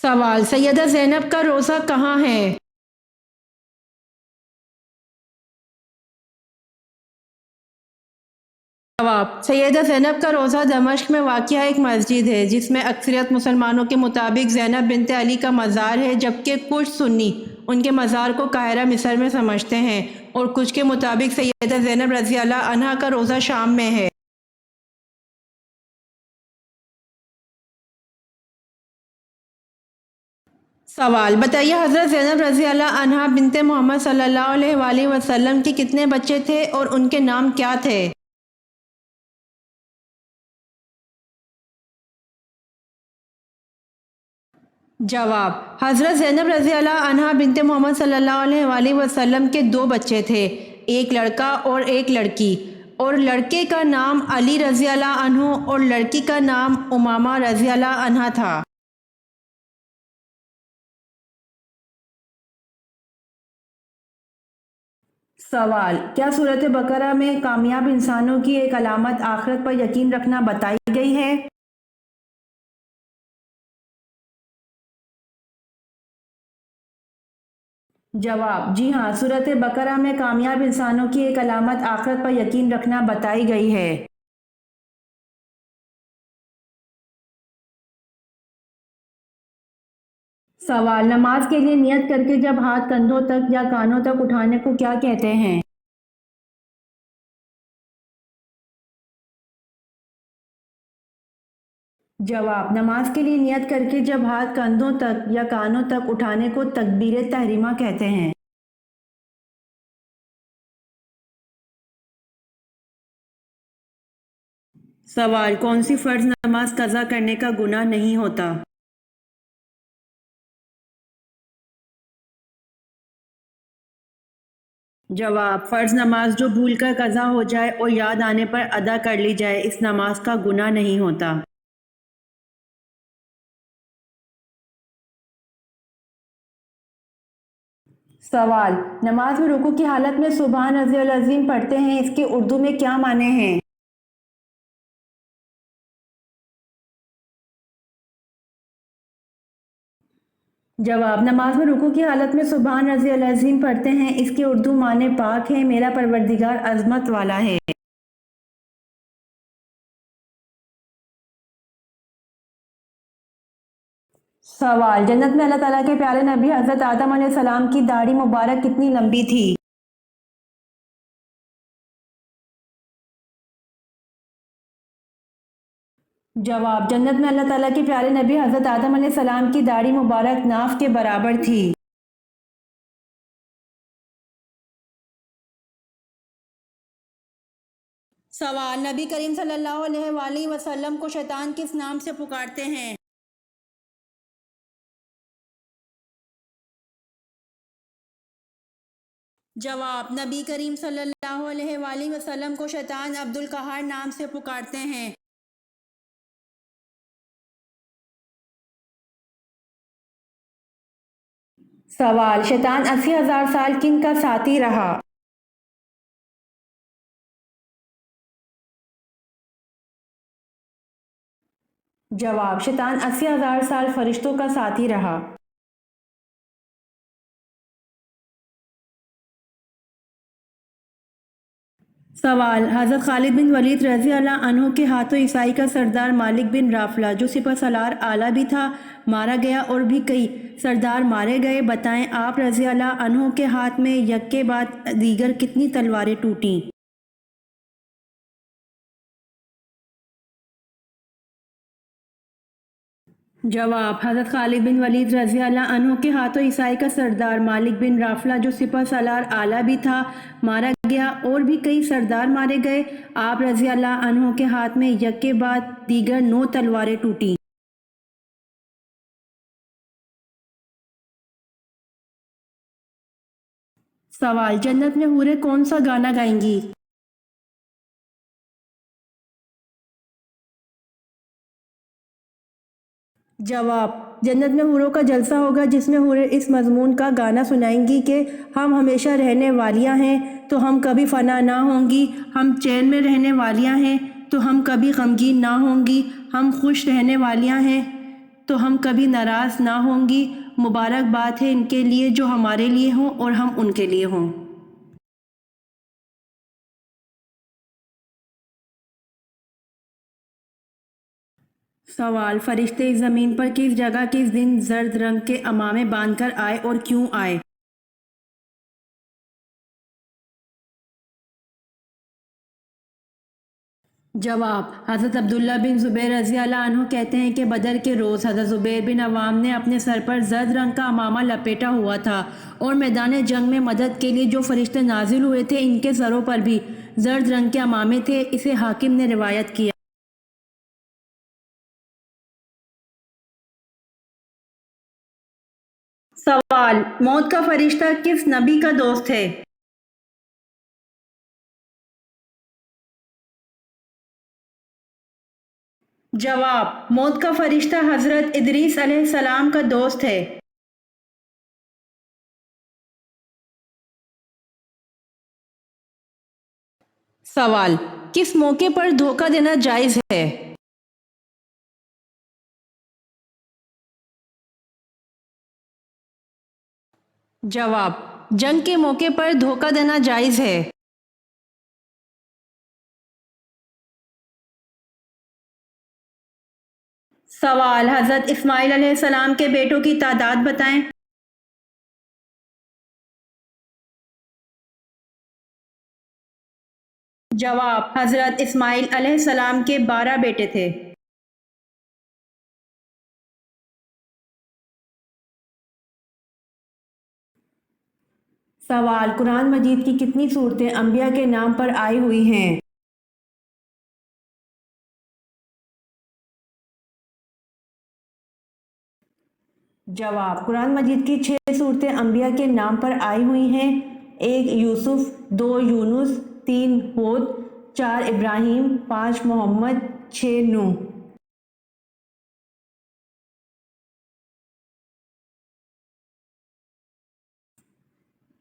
سوال: سیدہ زینب کا روزہ کہاں ہے؟ جواب: سیدہ زینب کا روزہ دمشق میں واقع ایک مسجد ہے جس میں اکثریت مسلمانوں کے مطابق زینب بنت علی کا مزار ہے، جبکہ کچھ سنی ان کے مزار کو قاہرہ مصر میں سمجھتے ہیں، اور کچھ کے مطابق سیدہ زینب رضی اللہ عنہا کا روزہ شام میں ہے۔ سوال: بتائیے حضرت زینب رضی اللہ عنہا بنت محمد صلی اللہ علیہ وآلہ وسلم کے کتنے بچے تھے اور ان کے نام کیا تھے؟ جواب: حضرت زینب رضی اللہ عنہا بنت محمد صلی اللہ علیہ وآلہ وسلم کے دو بچے تھے، ایک لڑکا اور ایک لڑکی، اور لڑکے کا نام علی رضی اللہ عنہ اور لڑکی کا نام امامہ رضی اللہ عنہا تھا۔ سوال: کیا سورۃ بقرہ میں کامیاب انسانوں کی ایک علامت آخرت پر یقین رکھنا بتائی گئی ہے؟ جواب: جی ہاں، سورۃ بقرہ میں کامیاب انسانوں کی ایک علامت آخرت پر یقین رکھنا بتائی گئی ہے۔ سوال: نماز کے لیے نیت کر کے جب ہاتھ کندھوں تک یا کانوں تک اٹھانے کو کیا کہتے ہیں؟ جواب: نماز کے لیے نیت کر کے جب ہاتھ کندھوں تک یا کانوں تک اٹھانے کو تکبیر تحریمہ کہتے ہیں۔ سوال: کون سی فرض نماز قضا کرنے کا گناہ نہیں ہوتا؟ جواب: فرض نماز جو بھول کر قضا ہو جائے اور یاد آنے پر ادا کر لی جائے، اس نماز کا گناہ نہیں ہوتا۔ سوال: نماز میں رکوع کی حالت میں سبحان رضی العظیم پڑھتے ہیں، اس کے اردو میں کیا معنی ہیں؟ جواب: نماز میں رکوع کی حالت میں سبحان رضی العظیم پڑھتے ہیں، اس کے اردو معنی پاک ہے، میرا پروردگار عظمت والا ہے۔ سوال: جنت میں اللہ تعالیٰ کے پیارے نبی حضرت آدم علیہ السلام کی داڑھی مبارک کتنی لمبی تھی؟ جواب: جنت میں اللہ تعالیٰ کے پیارے نبی حضرت آدم علیہ السلام کی داڑھی مبارک ناف کے برابر تھی۔ سوال: نبی کریم صلی اللہ علیہ وآلہ وسلم کو شیطان کس نام سے پکارتے ہیں؟ جواب: نبی کریم صلی اللہ علیہ وآلہ وسلم کو شیطان عبد القہار نام سے پکارتے ہیں۔ سوال: شیطان 80,000 سال کن کا ساتھی رہا؟ جواب: شیطان 80,000 سال فرشتوں کا ساتھی رہا۔ سوال: حضرت خالد بن ولید رضی اللہ عنہ کے ہاتھوں عیسائی کا سردار مالک بن رافلہ جو سپہ سالار اعلیٰ بھی تھا مارا گیا، اور بھی کئی سردار مارے گئے، بتائیں آپ رضی اللہ عنہ کے ہاتھ میں یک کے بعد دیگر کتنی تلواریں ٹوٹیں؟ جواب: حضرت خالد بن ولید رضی اللہ عنہ کے ہاتھوں عیسائی کا سردار مالک بن رافلہ جو سپہ سالار اعلیٰ بھی تھا مارا گیا، اور بھی کئی سردار مارے گئے، آپ رضی اللہ عنہ کے ہاتھ میں یک کے بعد دیگر 9 تلواریں ٹوٹیں۔ سوال: جنت میں حوریں کون سا گانا گائیں گی؟ جواب: جنت میں حوروں کا جلسہ ہوگا جس میں حوریں اس مضمون کا گانا سنائیں گی کہ ہم ہمیشہ رہنے والیاں ہیں تو ہم کبھی فنا نہ ہوں گی، ہم چین میں رہنے والیاں ہیں تو ہم کبھی غمگین نہ ہوں گی، ہم خوش رہنے والیاں ہیں تو ہم کبھی ناراض نہ ہوں گی۔ مبارک بات ہے ان کے لیے جو ہمارے لیے ہوں اور ہم ان کے لیے ہوں۔ سوال، فرشتے زمین پر کس جگہ کس دن زرد رنگ کے عمامے باندھ کر آئے اور کیوں آئے؟ جواب، حضرت عبداللہ بن زبیر رضی اللہ عنہ کہتے ہیں کہ بدر کے روز حضرت زبیر بن عوام نے اپنے سر پر زرد رنگ کا عمامہ لپیٹا ہوا تھا اور میدان جنگ میں مدد کے لیے جو فرشتے نازل ہوئے تھے ان کے سروں پر بھی زرد رنگ کے عمامے تھے۔ اسے حاکم نے روایت کیا۔ سوال، موت کا فرشتہ کس نبی کا دوست ہے؟ جواب، موت کا فرشتہ حضرت ادریس علیہ السلام کا دوست ہے۔ سوال، کس موقع پر دھوکہ دینا جائز ہے؟ جواب، جنگ کے موقع پر دھوکہ دینا جائز ہے۔ سوال، حضرت اسماعیل علیہ السلام کے بیٹوں کی تعداد بتائیں۔ جواب، حضرت اسماعیل علیہ السلام کے 12 بیٹے تھے۔ سوال، قرآن مجید کی کتنی صورتیں انبیاء کے نام پر آئی ہوئی ہیں؟ جواب، قرآن مجید کی 6 صورتیں انبیاء کے نام پر آئی ہوئی ہیں۔ 1 یوسف، 2 یونس، 3 ہود، 4 ابراہیم، 5 محمد، 6 نوح۔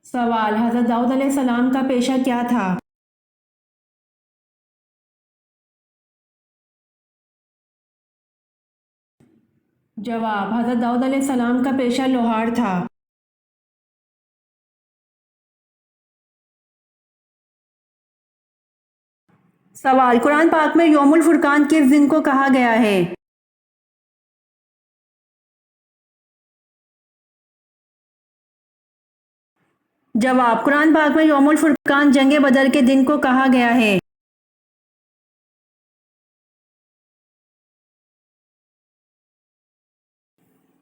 سوال، حضرت داؤد علیہ السلام کا پیشہ کیا تھا؟ جواب، حضرت داؤد علیہ السلام کا پیشہ لوہار تھا۔ سوال، قرآن پاک میں یوم الفرقان کس دن کو کہا گیا ہے؟ جواب، قرآن پاک میں یوم الفرقان جنگ بدر کے دن کو کہا گیا ہے۔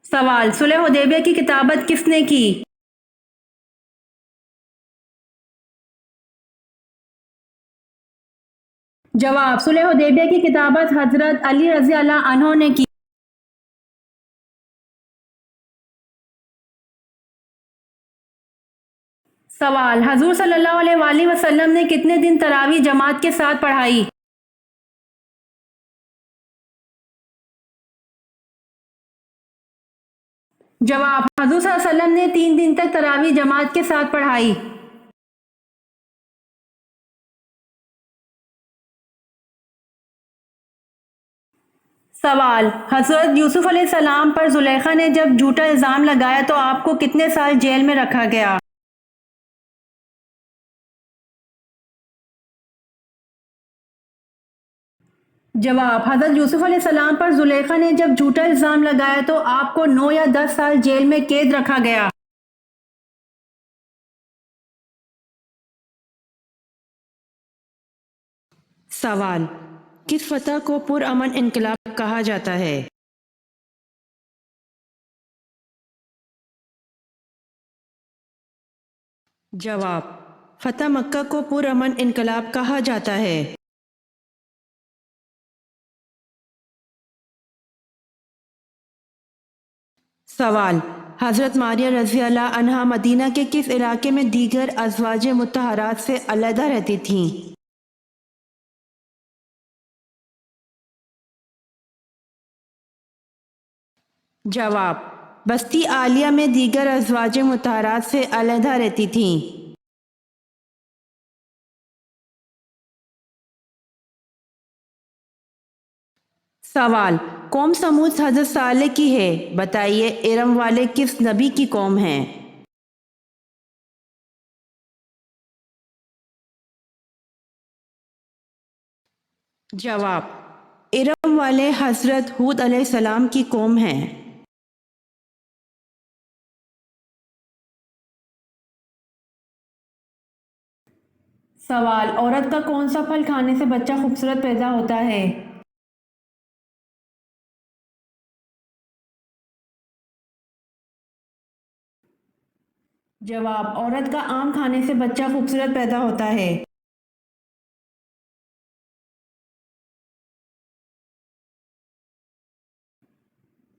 سوال، صلح حدیبیہ کی کتابت کس نے کی؟ جواب، صلح حدیبیہ کی کتابت حضرت علی رضی اللہ عنہ نے کی۔ سوال، حضور صلی اللہ علیہ وآلہ وسلم نے کتنے دن تراویح جماعت کے ساتھ پڑھائی؟ جواب، حضور صلی اللہ علیہ وسلم نے 3 دن تک تراویح جماعت کے ساتھ پڑھائی۔ سوال، حضرت یوسف علیہ السلام پر زلیخا نے جب جھوٹا الزام لگایا تو آپ کو کتنے سال جیل میں رکھا گیا؟ جواب، حضرت یوسف علیہ السلام پر زلیخا نے جب جھوٹا الزام لگایا تو آپ کو 9 یا 10 سال جیل میں قید رکھا گیا۔ سوال، کس فتح کو پرامن انقلاب کہا جاتا ہے؟ جواب، فتح مکہ کو پرامن انقلاب کہا جاتا ہے۔ سوال، حضرت ماریہ رضی اللہ عنہا مدینہ کے کس علاقے میں دیگر ازواج مطہرات سے علیحدہ رہتی تھیں؟ جواب، بستی عالیہ میں دیگر ازواج مطہرات سے علیحدہ رہتی تھیں۔ سوال، قوم سمود حضرت صالح کی ہے، بتائیے ارم والے کس نبی کی قوم ہیں؟ جواب، ارم والے حضرت ہود علیہ السلام کی قوم ہیں۔ سوال، عورت کا کون سا پھل کھانے سے بچہ خوبصورت پیدا ہوتا ہے؟ جواب، عورت کا آم کھانے سے بچہ خوبصورت پیدا ہوتا ہے۔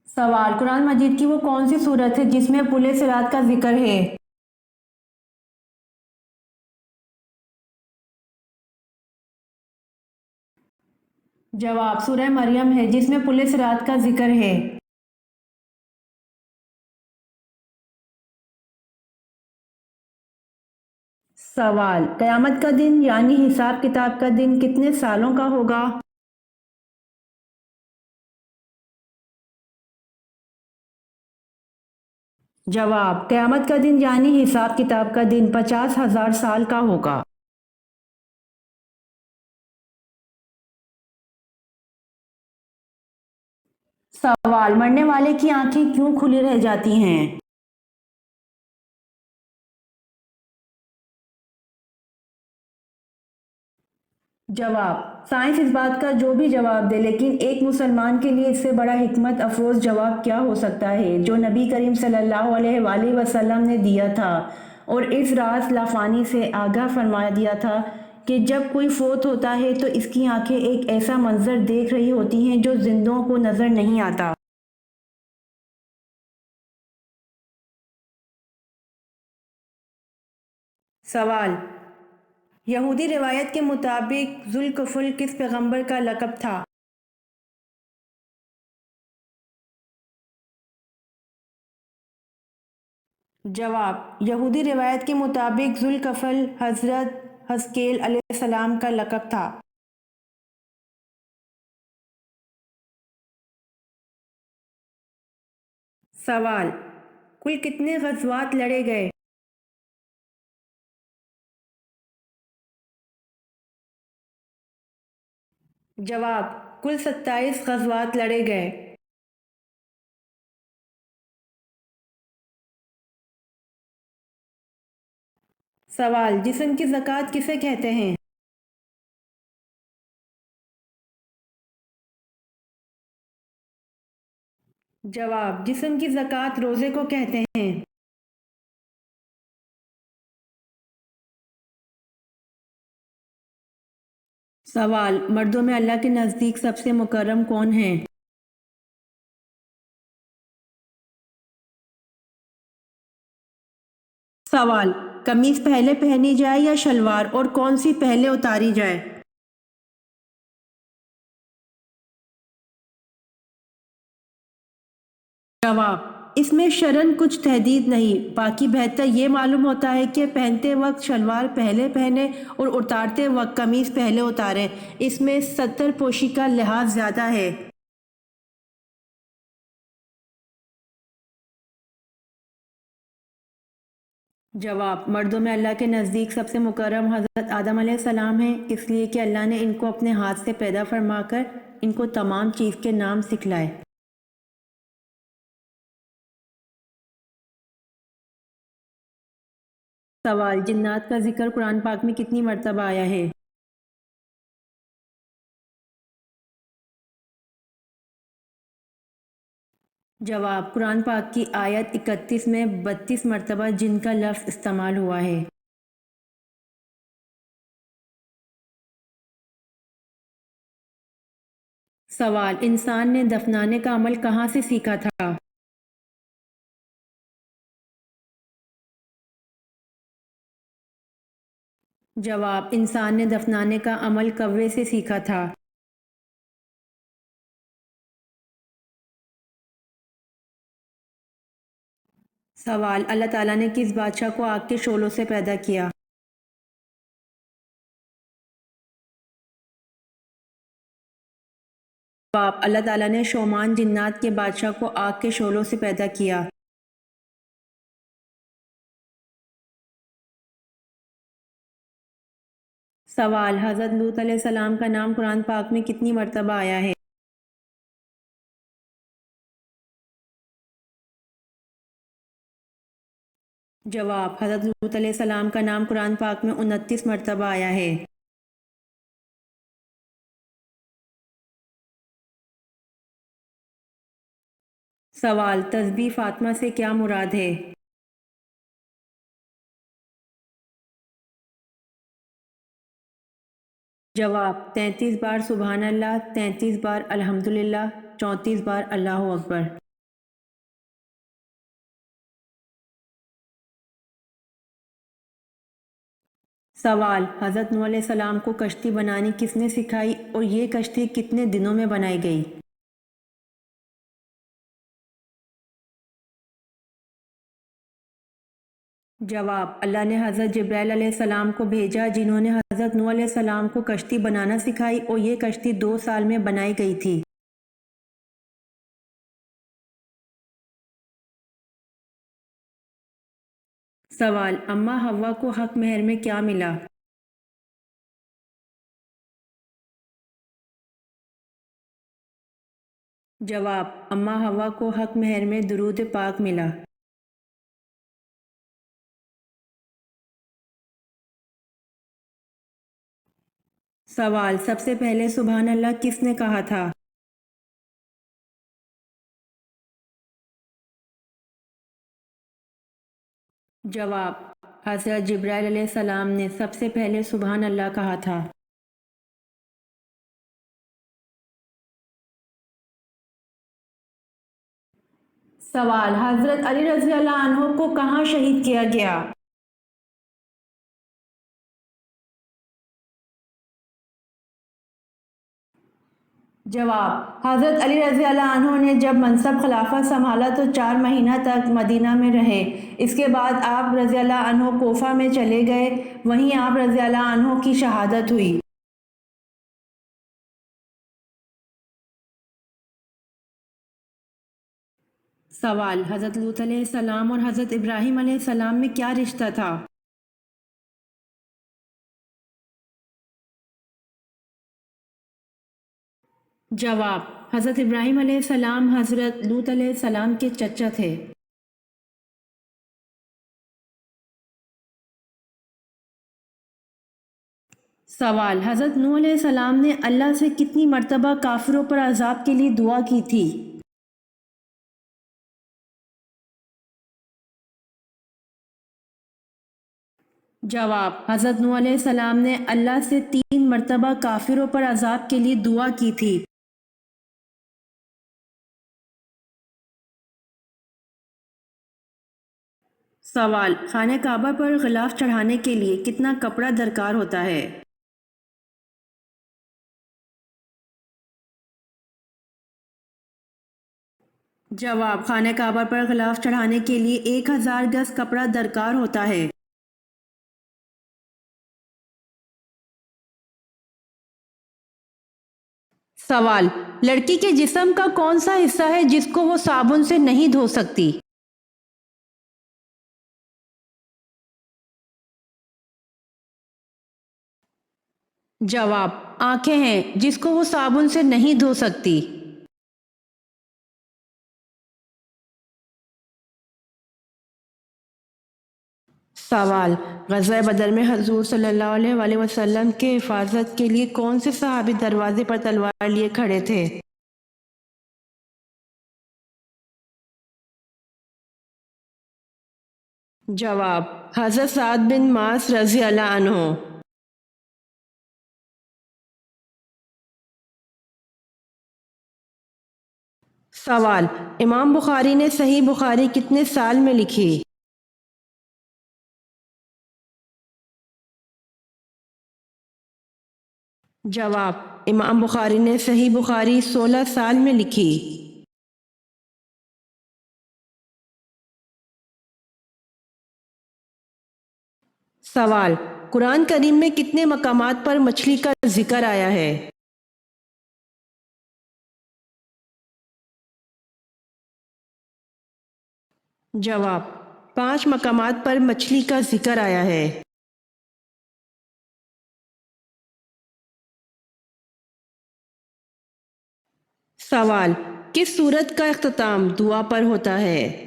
سوال، قرآن مجید کی وہ کون سی سورت ہے جس میں پل صراط کا ذکر ہے؟ جواب، سورہ مریم ہے جس میں پل صراط کا ذکر ہے۔ سوال، قیامت کا دن یعنی حساب کتاب کا دن کتنے سالوں کا ہوگا؟ جواب، قیامت کا دن یعنی حساب کتاب کا دن 50,000 سال کا ہوگا۔ سوال، مرنے والے کی آنکھیں کیوں کھلی رہ جاتی ہیں؟ جواب، سائنس اس بات کا جو بھی جواب دے، لیکن ایک مسلمان کے لیے اس سے بڑا حکمت افروز جواب کیا ہو سکتا ہے جو نبی کریم صلی اللہ علیہ وآلہ وسلم نے دیا تھا اور اس راز لافانی سے آگاہ فرما دیا تھا کہ جب کوئی فوت ہوتا ہے تو اس کی آنکھیں ایک ایسا منظر دیکھ رہی ہوتی ہیں جو زندوں کو نظر نہیں آتا۔ سوال، یہودی روایت کے مطابق ذوالکفل کس پیغمبر کا لقب تھا؟ جواب، یہودی روایت کے مطابق ذوالکفل حضرت حزقیل علیہ السلام کا لقب تھا۔ سوال، کل کتنے غزوات لڑے گئے؟ جواب، کل 27 غزوات لڑے گئے۔ سوال، جسم کی زکوٰۃ کسے کہتے ہیں؟ جواب، جسم کی زکوٰۃ روزے کو کہتے ہیں۔ سوال، مردوں میں اللہ کے نزدیک سب سے مکرم کون ہیں؟ سوال، قمیص پہلے پہنی جائے یا شلوار اور کون سی پہلے اتاری جائے؟ جواب، اس میں شرعاً کچھ تحدید نہیں، باقی بہتر یہ معلوم ہوتا ہے کہ پہنتے وقت شلوار پہلے پہنے اور اتارتے وقت قمیص پہلے اتاریں، اس میں ستر پوشی کا لحاظ زیادہ ہے۔ جواب، مردوں میں اللہ کے نزدیک سب سے مکرم حضرت آدم علیہ السلام ہیں، اس لیے کہ اللہ نے ان کو اپنے ہاتھ سے پیدا فرما کر ان کو تمام چیز کے نام سکھلائے۔ سوال، جنات کا ذکر قرآن پاک میں کتنی مرتبہ آیا ہے؟ جواب، قرآن پاک کی آیت 31 میں 32 مرتبہ جن کا لفظ استعمال ہوا ہے۔ سوال، انسان نے دفنانے کا عمل کہاں سے سیکھا تھا؟ جواب، انسان نے دفنانے کا عمل کوے سے سیکھا تھا۔ سوال، اللہ تعالیٰ نے کس بادشاہ کو آگ کے شعلوں سے پیدا کیا؟ جواب: اللہ تعالیٰ نے شومان جنات کے بادشاہ کو آگ کے شعلوں سے پیدا کیا۔ سوال: حضرت لوط علیہ السلام کا نام قرآن پاک میں کتنی مرتبہ آیا ہے؟ جواب: حضرت لوط علیہ السلام کا نام قرآن پاک میں 29 مرتبہ آیا ہے۔ سوال: تسبیح فاطمہ سے کیا مراد ہے؟ جواب: 33 بار سبحان اللہ، 33 بار الحمدللہ، 34 بار اللہ اکبر۔ سوال: حضرت نوح علیہ السلام کو کشتی بنانی کس نے سکھائی اور یہ کشتی کتنے دنوں میں بنائی گئی؟ جواب: اللہ نے حضرت جبرائیل علیہ السلام کو بھیجا جنہوں نے حضرت نوح علیہ السلام کو کشتی بنانا سکھائی اور یہ کشتی 2 سال میں بنائی گئی تھی۔ سوال: اماں حوا کو حق مہر میں کیا ملا؟ جواب: اماں حوا کو حق مہر میں درود پاک ملا۔ سوال: سب سے پہلے سبحان اللہ کس نے کہا تھا؟ جواب: حضرت جبرائیل علیہ السلام نے سب سے پہلے سبحان اللہ کہا تھا۔ سوال: حضرت علی رضی اللہ عنہ کو کہاں شہید کیا گیا؟ جواب: حضرت علی رضی اللہ عنہ نے جب منصب خلافت سنبھالا تو 4 مہینہ تک مدینہ میں رہے۔ اس کے بعد آپ رضی اللہ عنہ کوفہ میں چلے گئے، وہیں آپ رضی اللہ عنہ کی شہادت ہوئی۔ سوال: حضرت لوط علیہ السلام اور حضرت ابراہیم علیہ السلام میں کیا رشتہ تھا؟ جواب: حضرت ابراہیم علیہ السلام حضرت لوط علیہ السلام کے چچا تھے۔ سوال: حضرت نوح علیہ السلام نے اللہ سے کتنی مرتبہ کافروں پر عذاب کے لیے دعا کی تھی؟ جواب: حضرت نوح علیہ السلام نے اللہ سے 3 مرتبہ کافروں پر عذاب کے لیے دعا کی تھی۔ سوال: خانہ کعبہ پر غلاف چڑھانے کے لیے کتنا کپڑا درکار ہوتا ہے؟ جواب: خانہ کعبہ پر غلاف چڑھانے کے لیے 1000 گز کپڑا درکار ہوتا ہے۔ سوال: لڑکی کے جسم کا کون سا حصہ ہے جس کو وہ صابن سے نہیں دھو سکتی؟ جواب: آنکھیں ہیں جس کو وہ صابن سے نہیں دھو سکتی۔ سوال: غزوہ بدر میں حضور صلی اللہ علیہ وآلہ وسلم کے حفاظت کے لیے کون سے صحابی دروازے پر تلوار لیے کھڑے تھے؟ جواب: حضرت سعد بن معاذ رضی اللہ عنہ۔ سوال: امام بخاری نے صحیح بخاری کتنے سال میں لکھی؟ جواب: امام بخاری نے صحیح بخاری 16 سال میں لکھی۔ سوال: قرآن کریم میں کتنے مقامات پر مچھلی کا ذکر آیا ہے؟ جواب: 5 مقامات پر مچھلی کا ذکر آیا ہے۔ سوال: کس سورت کا اختتام دعا پر ہوتا ہے؟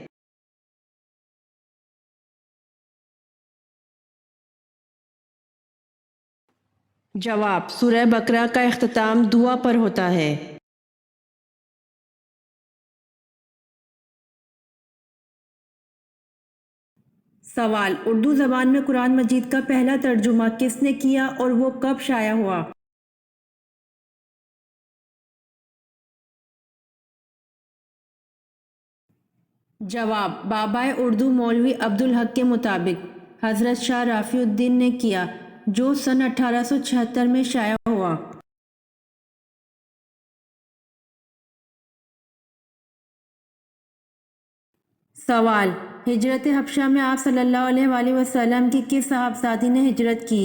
جواب: سورہ بقرہ کا اختتام دعا پر ہوتا ہے۔ سوال: اردو زبان میں قرآن مجید کا پہلا ترجمہ کس نے کیا اور وہ کب شائع ہوا؟ جواب: بابائے اردو مولوی عبدالحق کے مطابق حضرت شاہ رافع الدین نے کیا، جو سن 1876 میں شائع ہوا۔ سوال: ہجرت حبشہ میں آپ صلی اللہ علیہ وآلہ وسلم کی کس صاحبزادی نے ہجرت کی؟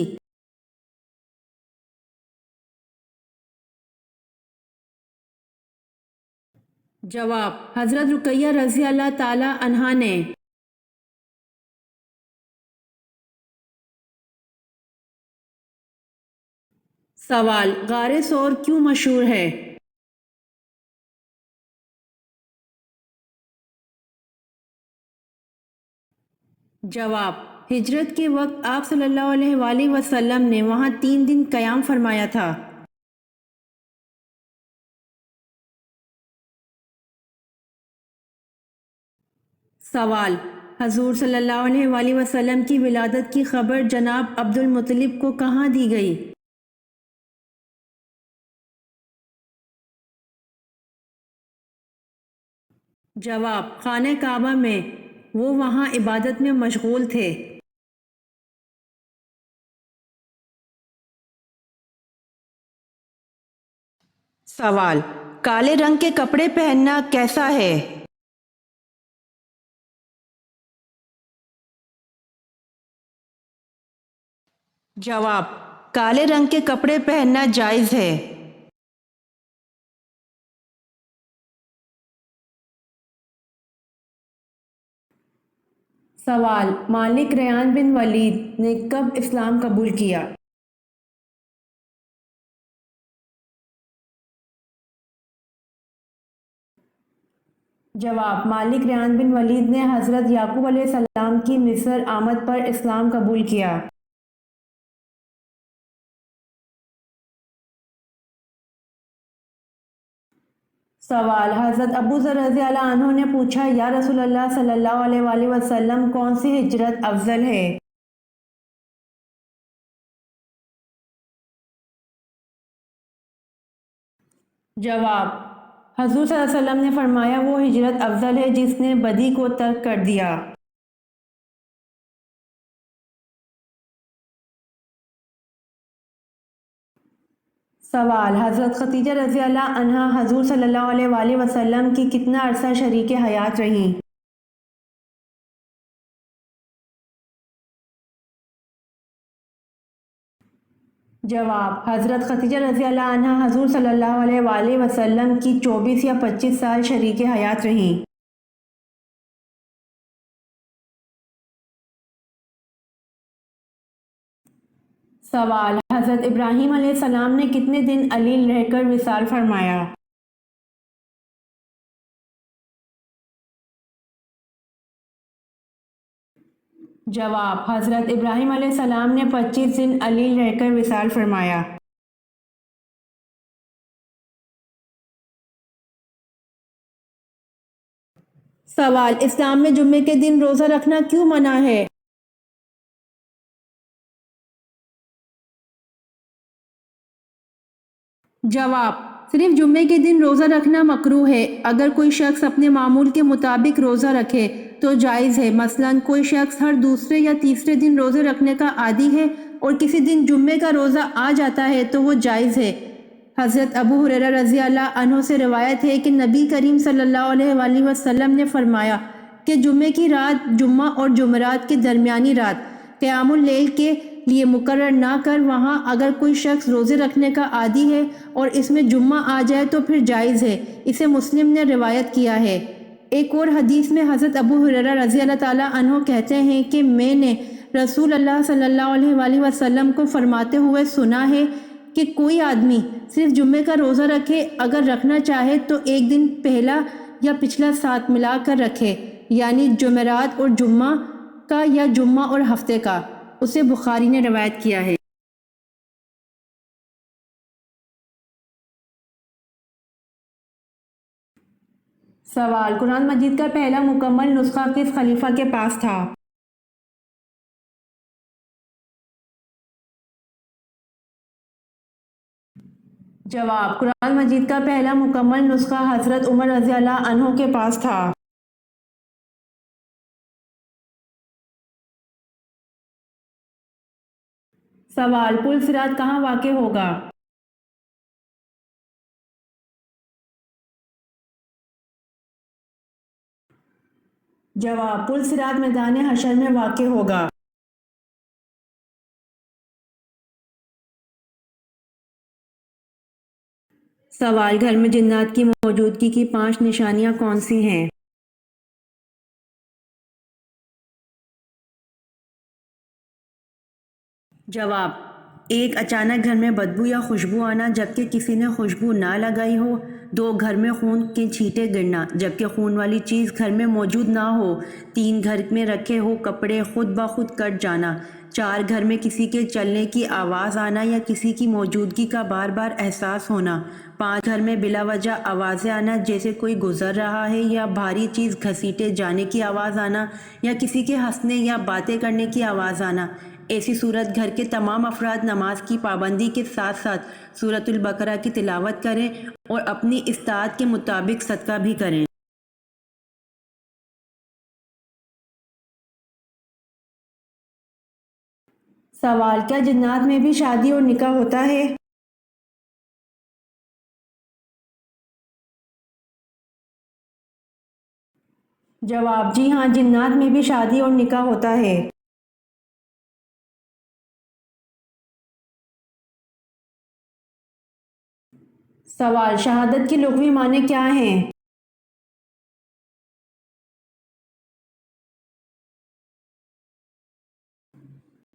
جواب: حضرت رقیہ رضی اللہ تعالی عنہا نے۔ سوال: غار ثور کیوں مشہور ہے؟ جواب: ہجرت کے وقت آپ صلی اللہ علیہ وآلہ وسلم نے وہاں 3 دن قیام فرمایا تھا۔ سوال: حضور صلی اللہ علیہ وآلہ وسلم کی ولادت کی خبر جناب عبد المطلب کو کہاں دی گئی؟ جواب: خانہ کعبہ میں، وہ وہاں عبادت میں مشغول تھے۔ سوال: کالے رنگ کے کپڑے پہننا کیسا ہے؟ جواب: کالے رنگ کے کپڑے پہننا جائز ہے۔ سوال: مالک ریان بن ولید نے کب اسلام قبول کیا؟ جواب: مالک ریان بن ولید نے حضرت یعقوب علیہ السلام کی مصر آمد پر اسلام قبول کیا۔ سوال: حضرت ابو ذر رضی اللہ عنہ نے پوچھا، یا رسول اللہ صلی اللہ علیہ وآلہ وسلم، کون سی ہجرت افضل ہے؟ جواب: حضور صلی اللہ علیہ وسلم نے فرمایا، وہ ہجرت افضل ہے جس نے بدی کو ترک کر دیا۔ سوال: حضرت خدیجہ رضی اللہ عنہا حضور صلی اللہ علیہ وآلہ وسلم کی کتنا عرصہ شریک حیات رہیں؟ جواب: حضرت خدیجہ رضی اللہ عنہا حضور صلی اللہ علیہ وآلہ وسلم کی 24 یا 25 سال شریک حیات رہیں۔ سوال: حضرت ابراہیم علیہ السلام نے کتنے دن علیل رہ کر وصال فرمایا؟ جواب: حضرت ابراہیم علیہ السلام نے 25 دن علیل رہ کر وصال فرمایا۔ سوال: اسلام میں جمعے کے دن روزہ رکھنا کیوں منع ہے؟ جواب: صرف جمعے کے دن روزہ رکھنا مکروہ ہے۔ اگر کوئی شخص اپنے معمول کے مطابق روزہ رکھے تو جائز ہے۔ مثلاً کوئی شخص ہر دوسرے یا تیسرے دن روزے رکھنے کا عادی ہے اور کسی دن جمعے کا روزہ آ جاتا ہے تو وہ جائز ہے۔ حضرت ابو ہریرہ رضی اللہ عنہ سے روایت ہے کہ نبی کریم صلی اللہ علیہ وآلہ وسلم نے فرمایا کہ جمعے کی رات جمعہ اور جمعرات کے درمیانی رات قیام اللیل کے لیے مقرر نہ کر وہاں اگر کوئی شخص روزے رکھنے کا عادی ہے اور اس میں جمعہ آ جائے تو پھر جائز ہے۔ اسے مسلم نے روایت کیا ہے۔ ایک اور حدیث میں حضرت ابو ہریرہ رضی اللہ تعالیٰ عنہ کہتے ہیں کہ میں نے رسول اللہ صلی اللہ علیہ وآلہ وسلم کو فرماتے ہوئے سنا ہے کہ کوئی آدمی صرف جمعے کا روزہ رکھے، اگر رکھنا چاہے تو ایک دن پہلا یا پچھلا ساتھ ملا کر رکھے، یعنی جمعرات اور جمعہ کا یا جمعہ اور ہفتے کا۔ اسے بخاری نے روایت کیا ہے۔ سوال: قرآن مجید کا پہلا مکمل نسخہ کس خلیفہ کے پاس تھا؟ جواب: قرآن مجید کا پہلا مکمل نسخہ حضرت عمر رضی اللہ عنہ کے پاس تھا۔ سوال: پل صراط کہاں واقع ہوگا؟ جواب: پل صراط میدان حشر میں واقع ہوگا۔ سوال: گھر میں جنات کی موجودگی کی 5 نشانیاں کون سی ہیں؟ جواب: 1 اچانک گھر میں بدبو یا خوشبو آنا جبکہ کسی نے خوشبو نہ لگائی ہو۔ 2 گھر میں خون کے چھینٹے گرنا جبکہ خون والی چیز گھر میں موجود نہ ہو۔ 3 گھر میں رکھے ہوئے کپڑے خود بخود کٹ جانا۔ 4 گھر میں کسی کے چلنے کی آواز آنا یا کسی کی موجودگی کا بار بار احساس ہونا۔ 5 گھر میں بلا وجہ آوازیں آنا جیسے کوئی گزر رہا ہے یا بھاری چیز گھسیٹے جانے کی آواز آنا یا کسی کے ہنسنے یا باتیں کرنے کی آواز آنا۔ ایسی صورت گھر کے تمام افراد نماز کی پابندی کے ساتھ ساتھ سورۃ البقرہ کی تلاوت کریں اور اپنی استطاعت کے مطابق صدقہ بھی کریں۔ سوال: کیا جنات میں بھی شادی اور نکاح ہوتا ہے؟ جواب: جی ہاں، جنات میں بھی شادی اور نکاح ہوتا ہے۔ سوال: شہادت کی لغوی معنی کیا ہیں؟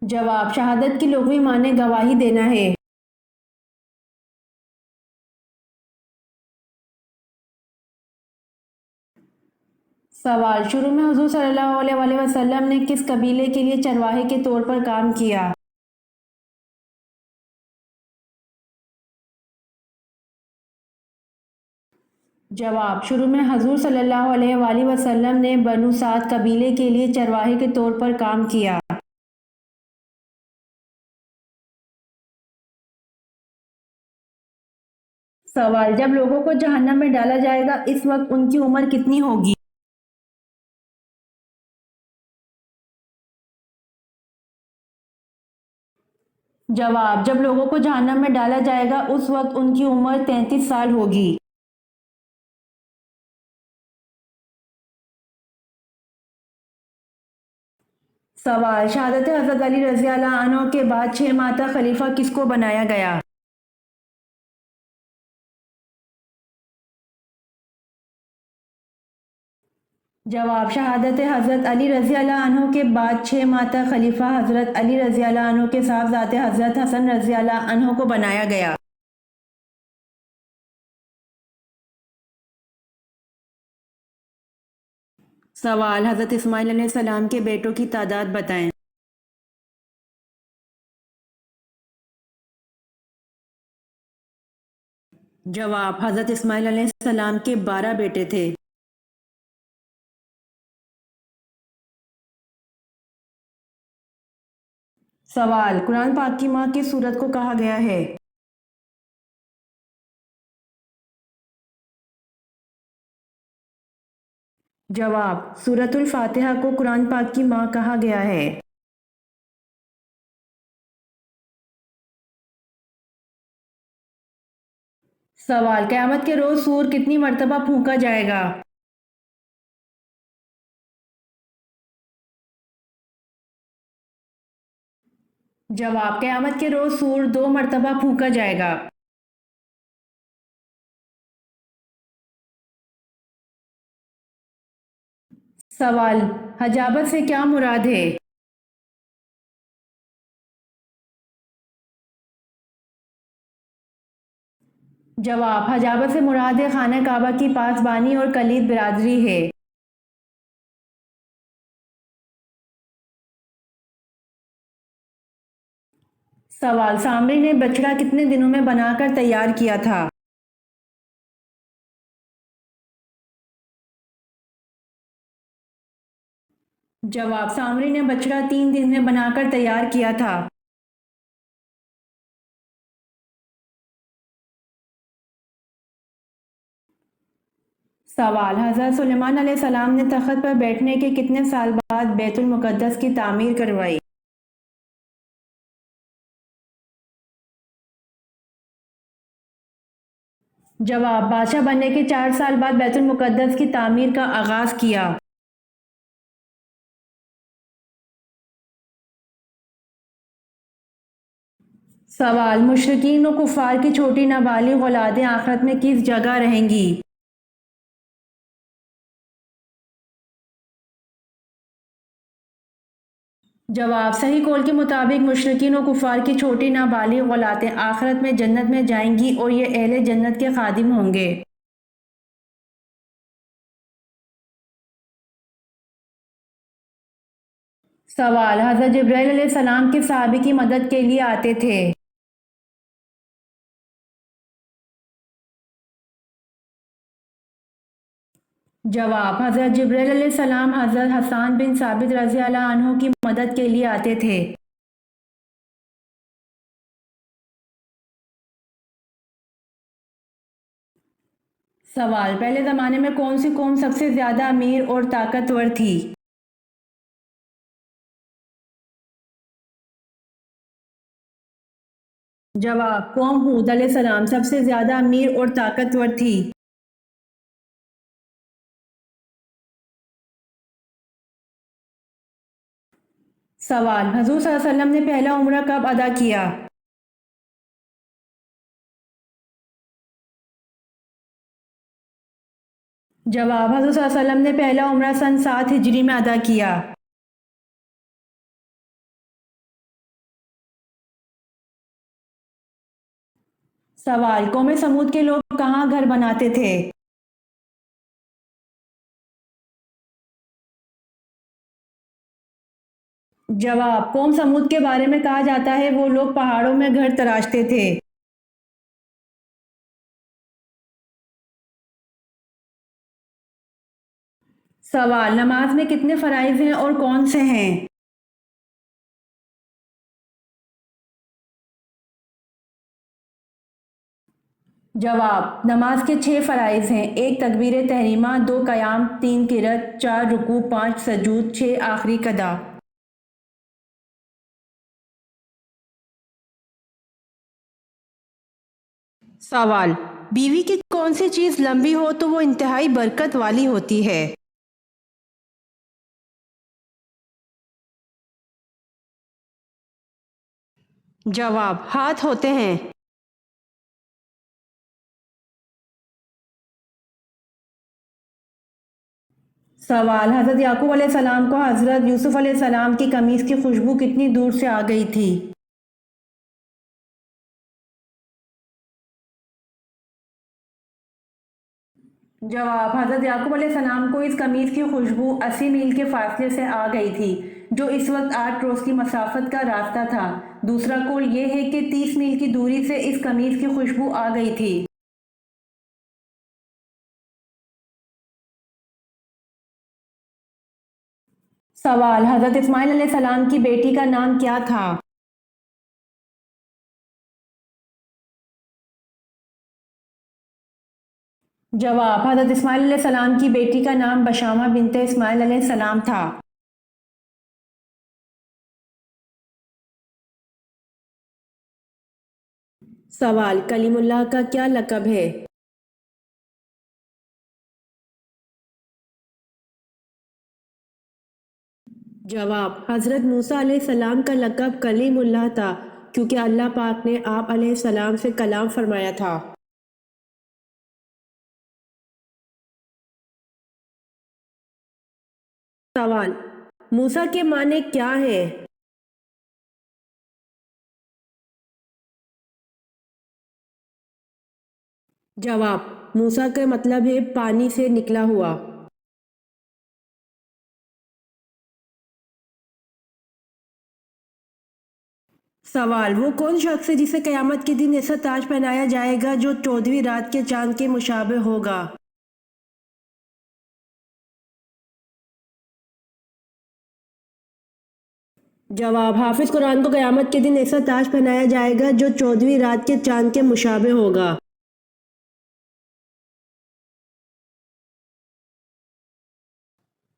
جواب: شہادت کی لغوی معنی گواہی دینا ہے۔ سوال: شروع میں حضور صلی اللہ علیہ وآلہ وسلم نے کس قبیلے کے لیے چرواہے کے طور پر کام کیا؟ جواب: شروع میں حضور صلی اللہ علیہ وآلہ وسلم نے بنو سعد قبیلے کے لیے چرواہے کے طور پر کام کیا۔ سوال: جب لوگوں کو جہنم میں ڈالا جائے گا اس وقت ان کی عمر کتنی ہوگی؟ جواب: جب لوگوں کو جہنم میں ڈالا جائے گا اس وقت ان کی عمر 33 سال ہوگی۔ سوال: شہادت حضرت علی رضی اللہ عنہ کے بعد 6 ماہ تک خلیفہ کس کو بنایا گیا؟ جواب: شہادت حضرت علی رضی اللہ عنہ کے بعد 6 ماہ تک خلیفہ حضرت علی رضی اللہ عنہ کے صاحبزادے حضرت حسن رضی اللہ عنہ کو بنایا گیا۔ سوال: حضرت اسماعیل علیہ السلام کے بیٹوں کی تعداد بتائیں۔ جواب: حضرت اسماعیل علیہ السلام کے 12 بیٹے تھے۔ سوال: قرآن پاک کی ماں کس سورت کو کہا گیا ہے؟ جواب: سورۃ الفاتحہ کو قرآن پاک کی ماں کہا گیا ہے۔ سوال: قیامت کے روز سور کتنی مرتبہ پھونکا جائے گا؟ جواب: قیامت کے روز سور 2 مرتبہ پھونکا جائے گا۔ سوال: حجابت سے کیا مراد ہے؟ جواب: حجابت سے مراد ہے خانہ کعبہ کی پاسبانی اور کلید برادری ہے۔ سوال: سامری نے بچڑا کتنے دنوں میں بنا کر تیار کیا تھا؟ جواب: سامری نے بچڑا 3 دن میں بنا کر تیار کیا تھا۔ سوال: حضرت سلیمان علیہ السلام نے تخت پر بیٹھنے کے کتنے سال بعد بیت المقدس کی تعمیر کروائی؟ جواب: بادشاہ بننے کے 4 سال بعد بیت المقدس کی تعمیر کا آغاز کیا۔ سوال: مشرکین و کفار کی چھوٹی نابالغ اولادیں آخرت میں کس جگہ رہیں گی؟ جواب: صحیح قول کے مطابق مشرکین و کفار کی چھوٹی نابالغ اولادیں آخرت میں جنت میں جائیں گی اور یہ اہل جنت کے خادم ہوں گے۔ سوال: حضرت جبرائیل علیہ السلام کس صحابی کی مدد کے لیے آتے تھے؟ جواب: حضرت جبرائیل علیہ السلام حضرت حسان بن ثابت رضی اللہ عنہ کی مدد کے لیے آتے تھے۔ سوال: پہلے زمانے میں کون سی قوم سب سے زیادہ امیر اور طاقتور تھی؟ جواب: قوم ہود علیہ السلام سب سے زیادہ امیر اور طاقتور تھی۔ سوال: حضور صلی اللہ علیہ وسلم نے پہلا عمرہ کب ادا کیا؟ جواب: حضور صلی اللہ علیہ وسلم نے پہلا عمرہ سن 7 ہجری میں ادا کیا۔ سوال: قوم سمود کے لوگ کہاں گھر بناتے تھے؟ جواب: قوم سمود کے بارے میں کہا جاتا ہے وہ لوگ پہاڑوں میں گھر تراشتے تھے۔ سوال: نماز میں کتنے فرائض ہیں اور کون سے ہیں؟ جواب: نماز کے 6 فرائض ہیں: 1 تکبیر تحریمہ، 2 قیام، 3 قرات، 4 رکوع، 5 سجود، 6 آخری قضا۔ سوال: بیوی کی کون سی چیز لمبی ہو تو وہ انتہائی برکت والی ہوتی ہے؟ جواب: ہاتھ ہوتے ہیں۔ سوال: حضرت یعقوب علیہ السلام کو حضرت یوسف علیہ السلام کی قمیص کی خوشبو کتنی دور سے آ گئی تھی؟ جواب: حضرت یعقوب علیہ السلام کو اس قمیص کی خوشبو 80 میل کے فاصلے سے آ گئی تھی، جو اس وقت 8 روز کی مسافت کا راستہ تھا۔ دوسرا قول یہ ہے کہ 30 میل کی دوری سے اس قمیص کی خوشبو آ گئی تھی۔ سوال: حضرت اسماعیل علیہ السلام کی بیٹی کا نام کیا تھا؟ جواب: حضرت اسماعیل علیہ السلام کی بیٹی کا نام بشامہ بنت اسماعیل علیہ السلام تھا۔ سوال: کلیم اللہ کا کیا لقب ہے؟ جواب: حضرت موسیٰ علیہ السلام کا لقب کلیم اللہ تھا کیونکہ اللہ پاک نے آپ علیہ السلام سے کلام فرمایا تھا۔ سوال: موسیٰ کے معنی کیا ہے؟ جواب: موسیٰ کا مطلب ہے پانی سے نکلا ہوا۔ سوال: وہ کون شخص ہے جسے قیامت کے دن ایسا تاج پہنایا جائے گا جو 14ویں رات کے چاند کے مشابہ ہوگا؟ جواب: حافظ قرآن کو قیامت کے دن ایسا تاج پہنایا جائے گا جو 14ویں رات کے چاند کے مشابہ ہوگا۔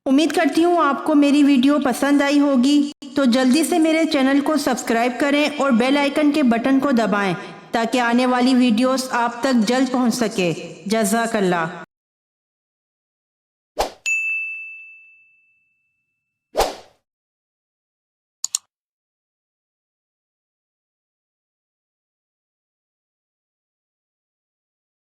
امید کرتی ہوں آپ کو میری ویڈیو پسند آئی ہوگی، تو جلدی سے میرے چینل کو سبسکرائب کریں اور بیل آئیکن کے بٹن کو دبائیں تاکہ آنے والی ویڈیوز آپ تک جلد پہنچ سکے۔ جزاک اللہ۔